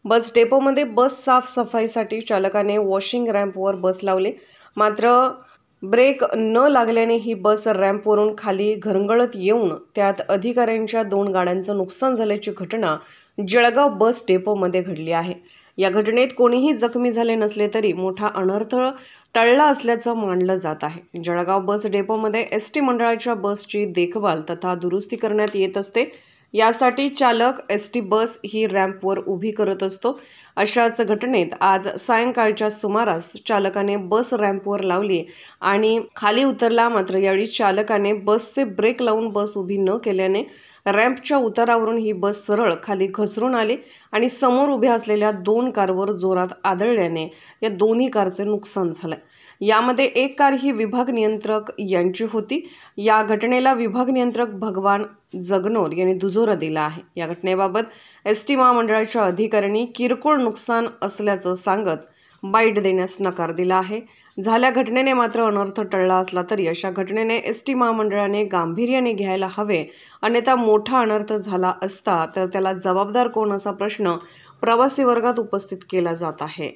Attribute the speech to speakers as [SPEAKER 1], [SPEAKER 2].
[SPEAKER 1] बस डेपोमध्ये बस साफसफाईसाठी चालकाने वॉशिंग रॅम्पवर बस लावली, मात्र ब्रेक न लागल्याने ही बस रॅम्पवरून खाली घरंगळत येऊन त्यात अधिकाऱ्यांच्या 2 गाड्यांचं नुकसान झाल्याची घटना जळगाव बस डेपोमध्ये घडली आहे। या घटनेत कोणीही जखमी झाले नसले तरी मोठा अनर्थ टळला असल्याचं मानलं जात आहे। जळगाव बस डेपोमध्ये एसटी मंडळाच्या बसची देखभाल तथा दुरुस्ती करण्यात येत असते। यासाठी चालक एसटी बस ही रॅम्पवर उभी करत असतो। अशाच घटनेत आज सायंकाळच्या सुमारास चालकाने बस रॅम्पवर लावली आणि खाली उतरला, मात्र यावेळी चालकाने बसचे ब्रेक लावून बस उभी न केल्याने रॅम्पच्या उतारावरून ही बस सरळ खाली घसरून आली आणि समोर उभ्या असलेल्या 2 कारवर जोरात आदळल्याने या दोन्ही कारचे नुकसान झाले। यामध्ये एक कार ही विभाग नियंत्रक यांची होती। या घटनेला विभाग नियंत्रक भगवान जगनोर यांनी दुजोरा दिला आहे। या घटनेबाबत एसटी महामंडळाच्या अधिकाऱ्यांनी किरकोळ नुकसान असल्याचं सांगत बाईट देण्यास नकार दिला आहे। झाल्या घटनेने मात्र अनर्थ टळला असला तरी अशा घटनेने एसटी महामंडळाने गांभीर्याने घ्यायला हवे, अन्यथा मोठा अनर्थ झाला असता तर त्याला जबाबदार कोण असा प्रश्न प्रवासी वर्गात उपस्थित केला जात आहे।